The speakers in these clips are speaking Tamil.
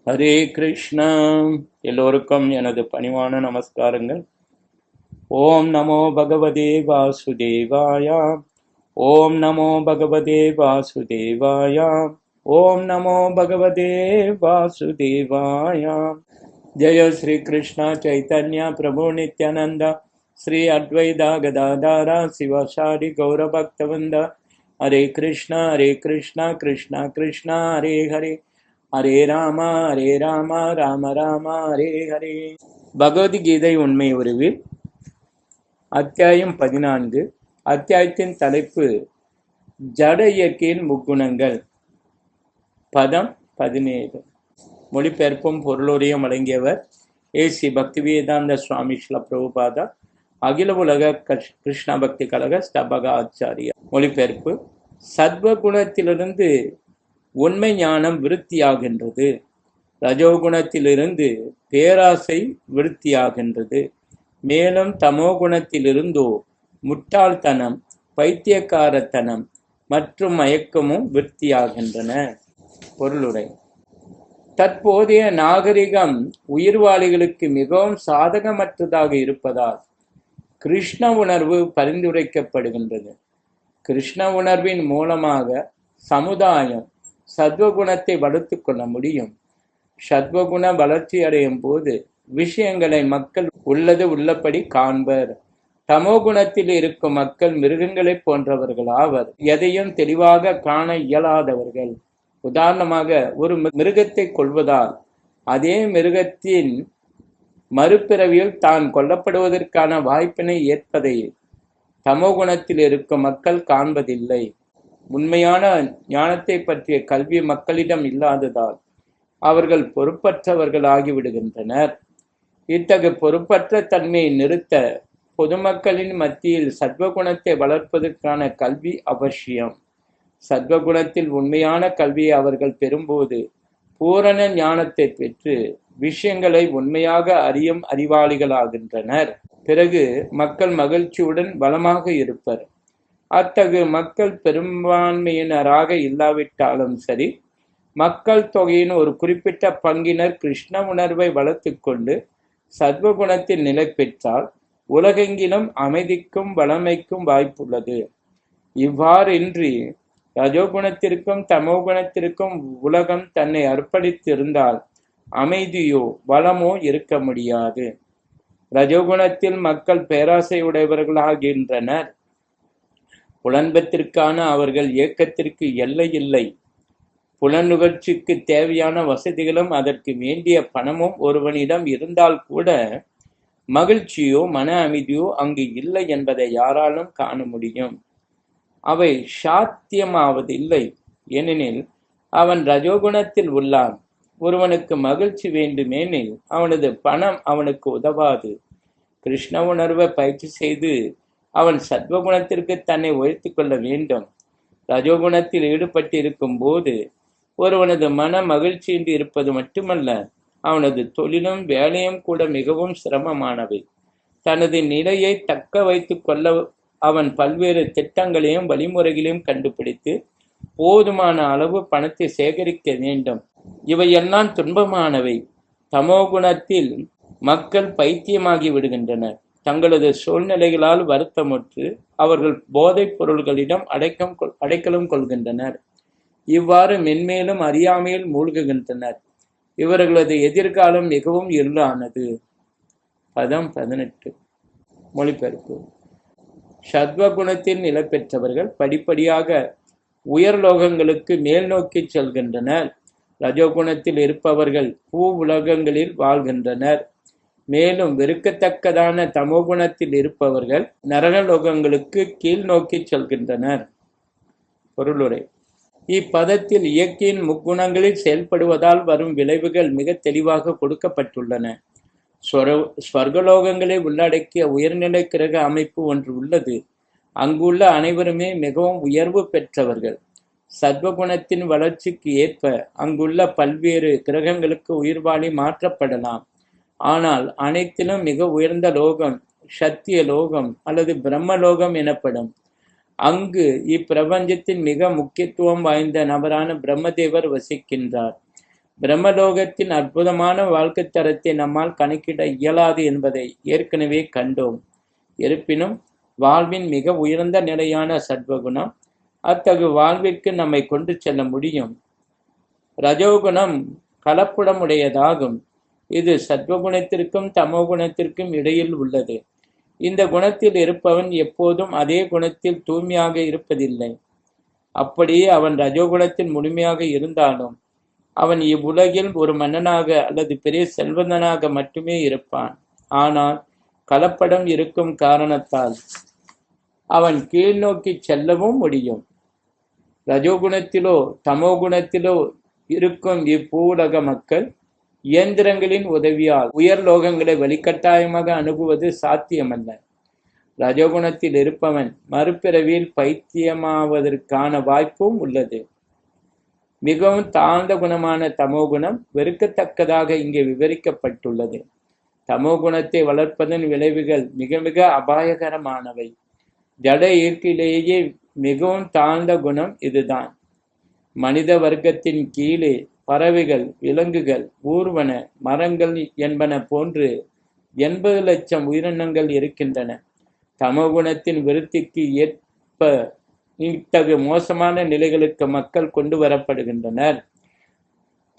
ஹரே கிருஷ்ணா. எல்லோருக்கும் எனது பணிவான நமஸ்காரங்கள். ஓம் நமோ பகவதே வாசுதேவாய. ஓம் நமோ பகவதே வாசுதேவாய. ஓம் நமோ பகவதே வாசுதேவாய. ஜெய ஸ்ரீ கிருஷ்ணா சைத்தன்யா பிரபு நித்யானந்தா ஸ்ரீ அத்வைதா கதாதாரா சிவசாரி கௌரபக்தவந்த. ஹரே கிருஷ்ணா கிருஷ்ணா கிருஷ்ணா ஹரே ஹரே, ஹரே ராமா ராம ராமா ஹரே ஹரே. பகவத்கீதை உண்மை உருவில் அத்தியாயம் 14. அத்தியாயத்தின் தலைப்பு ஜட இயற்கையின் முக்குணங்கள். பதம் 17. மொழிபெயர்ப்பும் பொருளுரையும் வழங்கியவர் ஏசி பக்திவேதாந்த சுவாமி ஸ்ரீல பிரபுபாதா, அகில உலக கிருஷ்ண பக்தி கழக ஸ்தபக ஆச்சாரியா. மொழிபெயர்ப்பு: சத்வகுணத்திலிருந்து உண்மை ஞானம் விருத்தியாகின்றது. ரஜோகுணத்திலிருந்து பேராசை விருத்தியாகின்றது. மேலும் தமோகுணத்திலிருந்தோ முட்டாள்தனம், பைத்தியக்காரத்தனம் மற்றும் மயக்கமும் விருத்தியாகின்றன. பொருளுரை: தற்போதைய நாகரிகம் உயிர்வாளிகளுக்கு மிகவும் சாதகமற்றதாக இருப்பதால் கிருஷ்ண உணர்வு பரிந்துரைக்கப்படுகின்றது. கிருஷ்ண உணர்வின் மூலமாக சமுதாயம் சத்வகுணத்தை வளர்த்து கொள்ள முடியும். சத்வகுண வளர்ச்சி அடையும் போது விஷயங்களை மக்கள் உள்ளது உள்ளபடி காண்பர். தமோகுணத்தில் இருக்கும் மக்கள் மிருகங்களை போன்றவர்கள் ஆவர். எதையும் தெளிவாக காண இயலாதவர்கள். உதாரணமாக, ஒரு மிருகத்தை கொல்வதால் அதே மிருகத்தின் மறுபிறவியில் தான் கொல்லப்படுவதற்கான வாய்ப்பினை ஏற்பதை தமோகுணத்தில் இருக்கும் மக்கள் காண்பதில்லை. உண்மையான ஞானத்தை பற்றிய கல்வி மக்களிடம் இல்லாததால் அவர்கள் பொறுப்பற்றவர்கள் ஆகிவிடுகின்றனர். இத்தகைய பொறுப்பற்ற தன்மையை நிறுத்த பொதுமக்களின் மத்தியில் சத்வகுணத்தை வளர்ப்பதற்கான கல்வி அவசியம். சத்வகுணத்தில் உண்மையான கல்வியை அவர்கள் பெறும்போது பூரண ஞானத்தை பெற்று விஷயங்களை உண்மையாக அறியும் அறிவாளிகளாகின்றனர். பிறகு மக்கள் மகிழ்ச்சியுடன் வளமாக இருப்பர். அத்தகு மக்கள் பெரும்பான்மையினராக இல்லாவிட்டாலும் சரி, மக்கள் தொகையின் ஒரு குறிப்பிட்ட பங்கினர் கிருஷ்ண உணர்வை வளர்த்து கொண்டு சத்வகுணத்தில் நிலை பெற்றால் உலகெங்கிலும் அமைதிக்கும் வளமைக்கும் வாய்ப்புள்ளது. இவ்வாறின்றி ரஜோகுணத்திற்கும் தமோகுணத்திற்கும் உலகம் தன்னை அர்ப்பணித்திருந்தால் அமைதியோ வளமோ இருக்க முடியாது. ரஜோகுணத்தில் மக்கள் பேராசையுடையவர்களாகின்றனர். புலன்பத்திற்கான அவர்கள் இயக்கத்திற்கு எல்லை இல்லை. புலனுகர்ச்சிக்கு தேவையான வசதிகளும் அதற்கு வேண்டிய பணமும் ஒருவனிடம் இருந்தால் கூட மகிழ்ச்சியோ மன அமைதியோ அங்கு இல்லை என்பதை யாராலும் காண முடியும். அவை சாத்தியமாவதில்லை. ஏனெனில் அவன் ரஜோகுணத்தில் உள்ளான். ஒருவனுக்கு மகிழ்ச்சி வேண்டுமேனில் அவனது பணம் அவனுக்கு உதவாது. கிருஷ்ண உணர்வை பயிற்சி செய்து அவன் சத்வகுணத்திற்கு தன்னை உயர்த்தி கொள்ள வேண்டும். ரஜோகுணத்தில் ஈடுபட்டிருக்கும் போது ஒருவனது மன மகிழ்ச்சியின்றி இருப்பது மட்டுமல்ல, அவனது தொழிலும் வேலையும் கூட மிகவும் சிரமமானவை. தனது நிலையை தக்க வைத்து கொள்ள அவன் பல்வேறு திட்டங்களையும் வழிமுறைகளையும் கண்டுபிடித்து போதுமான அளவு பணத்தை சேகரிக்க வேண்டும். இவையெல்லாம் துன்பமானவை. தமோகுணத்தில் மக்கள் பைத்தியமாகி விடுகின்றனர். தங்களது சூழ்நிலைகளால் வருத்தமுற்று அவர்கள் போதைப் பொருள்களிடம் அடைக்கலம் கொள்கின்றனர். இவ்வாறு மென்மேலும் அறியாமையில் மூழ்குகின்றனர். இவர்களது எதிர்காலம் மிகவும் இருளானது. பதம் 18. மொழிபெயர்ப்பு: சத்வகுணத்தில் நிலை பெற்றவர்கள் படிப்படியாக உயர்லோகங்களுக்கு மேல் நோக்கி செல்கின்றனர். ரஜோகுணத்தில் இருப்பவர்கள் பூ உலகங்களில் வாழ்கின்றனர். மேலும் வெறுக்கத்தக்கதான தமோகுணத்தில் இருப்பவர்கள் நரகலோகங்களுக்கு கீழ் நோக்கி செல்கின்றனர். பொருளுரை: இப்பதத்தில் இயற்கையின் முக்குணங்களில் செயல்படுவதால் வரும் விளைவுகள் மிக தெளிவாக கொடுக்கப்பட்டுள்ளன. ஸ்வர்கலோகங்களை உள்ளடக்கிய உயர்நிலை கிரக அமைப்பு ஒன்று உள்ளது. அங்குள்ள அனைவருமே மிகவும் உயர்வு பெற்றவர்கள். சத்வகுணத்தின் வளர்ச்சிக்கு ஏற்ப அங்குள்ள பல்வேறு கிரகங்களுக்கு உயிர்வாழி மாற்றப்படலாம். ஆனால் அனைத்திலும் மிக உயர்ந்த லோகம் சத்திய லோகம் அல்லது பிரம்மலோகம் எனப்படும். அங்கு இப்பிரபஞ்சத்தின் மிக முக்கியத்துவம் வாய்ந்த நபரான பிரம்மதேவர் வசிக்கின்றார். பிரம்மலோகத்தின் அற்புதமான வாழ்க்கை தரத்தை நம்மால் கணக்கிட இயலாது என்பதை ஏற்கனவே கண்டோம். இருப்பினும் வாழ்வின் மிக உயர்ந்த நிலையான சத்வகுணம் அத்தகு வாழ்விற்கு நம்மை கொண்டு செல்ல முடியும். ரஜோகுணம் கலப்புடமுடையதாகும். இது சத்வகுணத்திற்கும் தமோகுணத்திற்கும் இடையில் உள்ளது. இந்த குணத்தில் இருப்பவன் எப்போதும் அதே குணத்தில் தூய்மையாக இருப்பதில்லை. அப்படியே அவன் ரஜோகுணத்தில் முழுமையாக இருந்தாலும் அவன் இவ்வுலகில் ஒரு மன்னனாக அல்லது பெரிய செல்வந்தனாக மட்டுமே இருப்பான். ஆனால் கலப்படம் இருக்கும் காரணத்தால் அவன் கீழ் நோக்கி செல்லவும் முடியும். ரஜோகுணத்திலோ தமோகுணத்திலோ இருக்கும் இப்பூலக மக்கள் இயந்திரங்களின் உதவியால் உயர் லோகங்களை வலிக்கட்டாயமாக அணுகுவது சாத்தியமல்ல. ரஜோகுணத்தில் இருப்பவன் மறுபிறவியில் பைத்தியமாவதற்கான வாய்ப்பும் உள்ளது. மிகவும் தாழ்ந்த குணமான தமோகுணம் வெறுக்கத்தக்கதாக இங்கே விவரிக்கப்பட்டுள்ளது. தமோகுணத்தை வளர்ப்பதன் விளைவுகள் மிக மிக அபாயகரமானவை. ஜட இயற்கையிலேயே மிகவும் தாழ்ந்த குணம் இதுதான். மனித வர்க்கத்தின் கீழே பறவைகள், விலங்குகள், ஊர்வன, மரங்கள் என்பன போன்று 80 லட்சம் உயிரினங்கள் இருக்கின்றன. தமோகுணத்தின் விருத்திக்கு ஏற்ப இத்தகு மோசமான நிலைகளுக்கு மக்கள் கொண்டு வரப்படுகின்றனர்.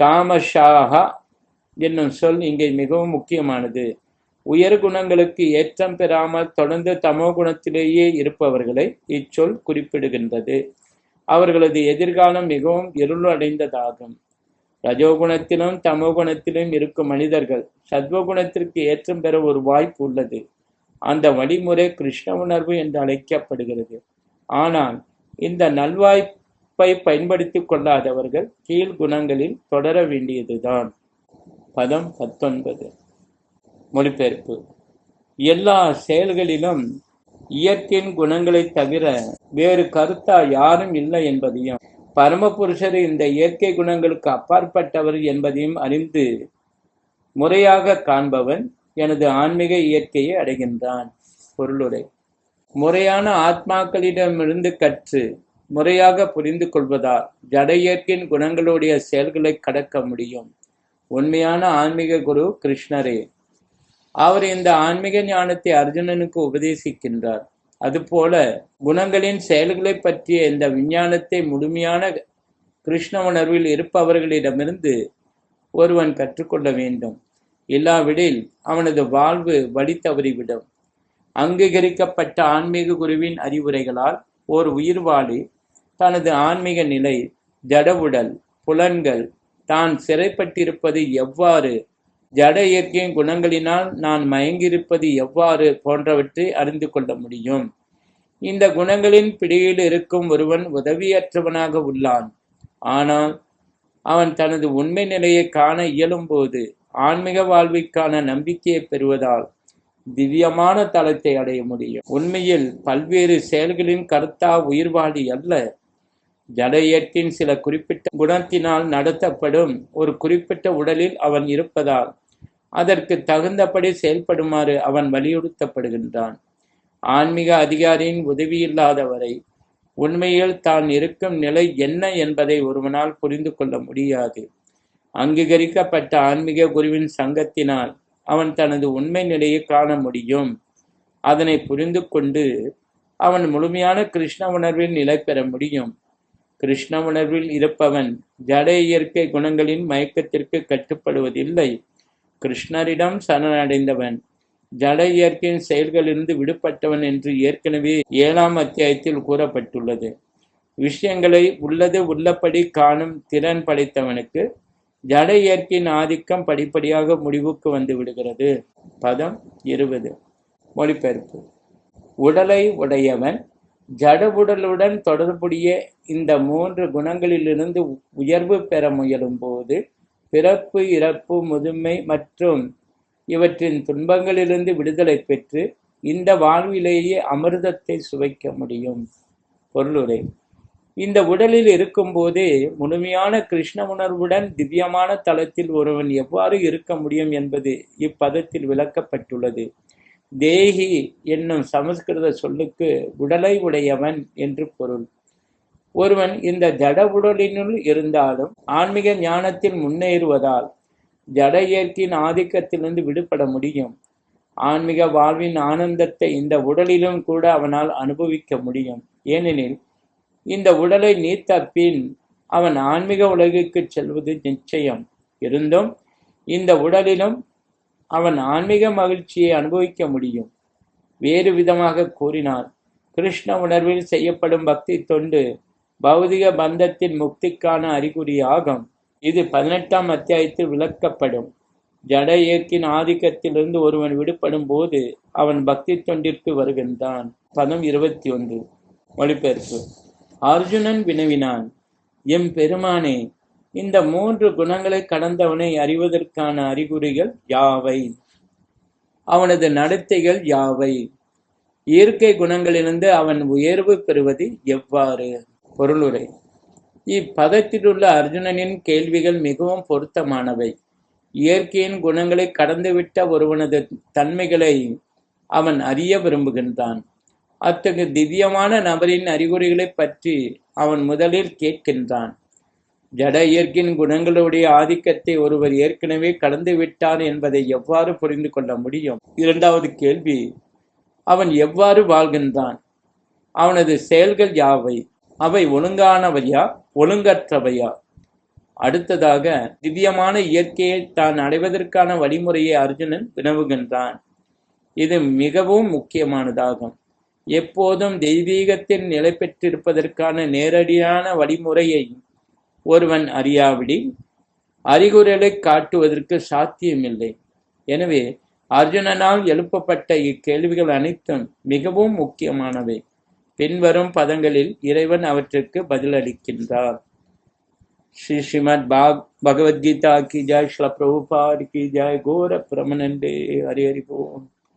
தாமஷாஹா என்னும் சொல் இங்கே மிகவும் முக்கியமானது. உயர் குணங்களுக்கு ஏற்றம் பெறாமல் தொடர்ந்து தமோ குணத்திலேயே இருப்பவர்களை இச்சொல் குறிப்பிடுகின்றது. அவர்களது எதிர்காலம் மிகவும் இருள் அடைந்ததாகும். ரஜோகுணத்திலும் தமோகுணத்திலும் இருக்கும் மனிதர்கள் சத்வகுணத்திற்கு ஏற்றம் பெற ஒரு வாய்ப்பு உள்ளது. அந்த வழிமுறை கிருஷ்ண உணர்வு என்று அழைக்கப்படுகிறது. ஆனால் இந்த நல்வாய்ப்பை பயன்படுத்திக் கொள்ளாதவர்கள் கீழ் குணங்களில் தொடர வேண்டியதுதான். பதம் 19. மொழிபெயர்ப்பு. எல்லா செயல்களிலும் இயற்கையின் குணங்களை தவிர வேறு கருத்தா யாரும் இல்லை என்பதையும், பரமபுருஷர் இந்த இயற்கை குணங்களுக்கு அப்பாற்பட்டவர் என்பதையும் அறிந்து முறையாக காண்பவன் எனது ஆன்மீக இயற்கையை அடைகின்றான். பொருளுரை. முறையான ஆத்மாக்களிடமிருந்து கற்று முறையாக புரிந்து கொள்வதால் ஜட இயற்கையின் குணங்களுடைய செயல்களை கடக்க முடியும். உண்மையான ஆன்மீக குரு கிருஷ்ணரே. அவர் இந்த ஆன்மீக ஞானத்தை அர்ஜுனனுக்கு உபதேசிக்கின்றார். அதுபோல குணங்களின் செயல்களை பற்றிய இந்த விஞ்ஞானத்தை முழுமையான கிருஷ்ண உணர்வில் இருப்பவர்களிடமிருந்து ஒருவன் கற்றுக்கொள்ள வேண்டும். இல்லாவிடில் அவனது வாழ்வு வழி தவறிவிடும். அங்கீகரிக்கப்பட்ட ஆன்மீக குருவின் அறிவுரைகளால் ஓர் உயிர்வாளி தனது ஆன்மீக நிலை, ஜடவுடல், புலன்கள், தான் சிறைப்பட்டிருப்பது எவ்வாறு, ஜட இயற்கையின் குணங்களினால் நான் மயங்கியிருப்பது எவ்வாறு போன்றவற்றை அறிந்து கொள்ள முடியும். இந்த குணங்களின் பிடியில் இருக்கும் ஒருவன் உதவியற்றவனாக உள்ளான். ஆனால் அவன் தனது உண்மை நிலையை காண இயலும்போது ஆன்மீக வாழ்விற்கான நம்பிக்கையை பெறுவதால் திவ்யமான தளத்தை அடைய முடியும். உண்மையில் பல்வேறு செயல்களின் கர்த்தா உயிர்வாளி அல்ல. ஜட இயற்கையின் சில குறிப்பிட்ட குணத்தினால் நடத்தப்படும் ஒரு குறிப்பிட்ட உடலில் அவன் இருப்பதால் அதற்கு தகுந்தபடி செயல்படுமாறு அவன் வலியுறுத்தப்படுகின்றான். ஆன்மீக அதிகாரியின் உதவியில்லாதவரை உண்மையில் தான் இருக்கும் நிலை என்ன என்பதை ஒருவனால் புரிந்து கொள்ள முடியாது. அங்கீகரிக்கப்பட்ட ஆன்மீக குருவின் சங்கத்தினால் அவன் தனது உண்மை நிலையை காண முடியும். அதனை புரிந்து கொண்டு அவன் முழுமையான கிருஷ்ண உணர்வில் நிலை பெற முடியும். கிருஷ்ண உணர்வில் இருப்பவன் ஜட இயற்கை குணங்களின் மயக்கத்திற்கு கட்டுப்படுவதில்லை. கிருஷ்ணரிடம் சரணடைந்தவன் ஜட இயற்கையின் செயல்களிலிருந்து விடுபட்டவன் என்று ஏற்கனவே 7ஆம் அத்தியாயத்தில் கூறப்பட்டுள்ளது. விஷயங்களை உள்ளது உள்ளபடி காணும் திறன் படைத்தவனுக்கு ஜட இயற்கையின் ஆதிக்கம் படிப்படியாக முடிவுக்கு வந்து விடுகிறது. பதம் 20. மொழிபெயர்ப்பு. உடலை உடையவன் ஜட உடலுடன் தொடர்புடைய இந்த 3 குணங்களிலிருந்து உயர்வு பெற முயலும் போது பிறப்பு, இறப்பு, முதுமை மற்றும் இவற்றின் துன்பங்களிலிருந்து விடுதலை பெற்று இந்த வாழ்விலேயே அமிர்தத்தை சுவைக்க முடியும். பொருளுரை. இந்த உடலில் இருக்கும் போதே முழுமையான கிருஷ்ண உணர்வுடன் திவ்யமான தளத்தில் ஒருவன் எவ்வாறு இருக்க முடியும் என்பது இப்பதத்தில் விளக்கப்பட்டுள்ளது. தேகி என்னும் சமஸ்கிருத சொல்லுக்கு உடலை உடையவன் என்று பொருள். ஒருவன் இந்த ஜட உடலினுள் இருந்தாலும் ஆன்மீக ஞானத்தில் முன்னேறுவதால் ஜட இயற்கையின் ஆதிக்கத்திலிருந்து விடுபட முடியும். ஆன்மீக வாழ்வின் ஆனந்தத்தை இந்த உடலிலும் கூட அவனால் அனுபவிக்க முடியும். ஏனெனில் இந்த உடலை நீத்த பின் அவன் ஆன்மீக உலகிற்கு செல்வது நிச்சயம். இருந்தும் இந்த உடலிலும் அவன் ஆன்மீக மகிழ்ச்சியை அனுபவிக்க முடியும். வேறு விதமாக கூறினார், கிருஷ்ண உணர்வில் செய்யப்படும் பக்தி தொண்டு பௌதிக பந்தத்தின் முக்திக்கான அறிகுறியாகும். இது 18ஆம் அத்தியாயத்தில் விளக்கப்படும். ஜட இயற்கையின் ஆதிக்கத்திலிருந்து ஒருவன் விடுபடும் போது அவன் பக்தி தொண்டிற்கு வருகின்றான். பதம் 21 மொழிபெயர்ப்பு. அர்ஜுனன் வினவினான், எம் பெருமானே, இந்த 3 குணங்களை கடந்தவனை அறிவதற்கான அறிகுறிகள் யாவை? அவனது நடத்தைகள் யாவை? இயற்கை குணங்களிலிருந்து அவன் உயர்வு பெறுவது எவ்வாறு? பொருளுரை. இப்பதத்திலுள்ள அர்ஜுனனின் கேள்விகள் மிகவும் பொருத்தமானவை. இயற்கையின் குணங்களை கடந்துவிட்ட ஒருவனது தன்மைகளை அவன் அறிய விரும்புகின்றான். அத்தகைய திவ்யமான நபரின் அறிகுறிகளை பற்றி அவன் முதலில் கேட்கின்றான். ஜட இயற்கையின் குணங்களுடைய ஆதிக்கத்தை ஒருவர் ஏற்கனவே கடந்து விட்டார் என்பதை எவ்வாறு புரிந்து கொள்ள முடியும்? இரண்டாவது கேள்வி, அவன் எவ்வாறு வாழ்கின்றான்? அவனது செயல்கள் யாவை? அவை ஒழுங்கானவையா ஒழுங்கற்றவையா? அடுத்ததாக திவ்யமான இயற்கையை தான் அடைவதற்கான வழிமுறையை அர்ஜுனன் வினவுகின்றான். இது மிகவும் முக்கியமானதாகும். எப்போதும் தெய்வீகத்தில் நிலை பெற்றிருப்பதற்கான நேரடியான வழிமுறையை ஒருவன் அறியாவிடில் அறிகுறிகளை காட்டுவதற்கு சாத்தியமில்லை. எனவே அர்ஜுனனால் எழுப்பப்பட்ட இக்கேள்விகள் அனைத்தும் மிகவும் முக்கியமானவை. பின்வரும் பதங்களில் இறைவன் அவற்றிற்கு பதிலளிக்கின்றார். श्री श्रीमद् भगवद गीता की जय, श्री प्रभुपाद की जय, गौर प्रमनंदे, हरि हरि बोल।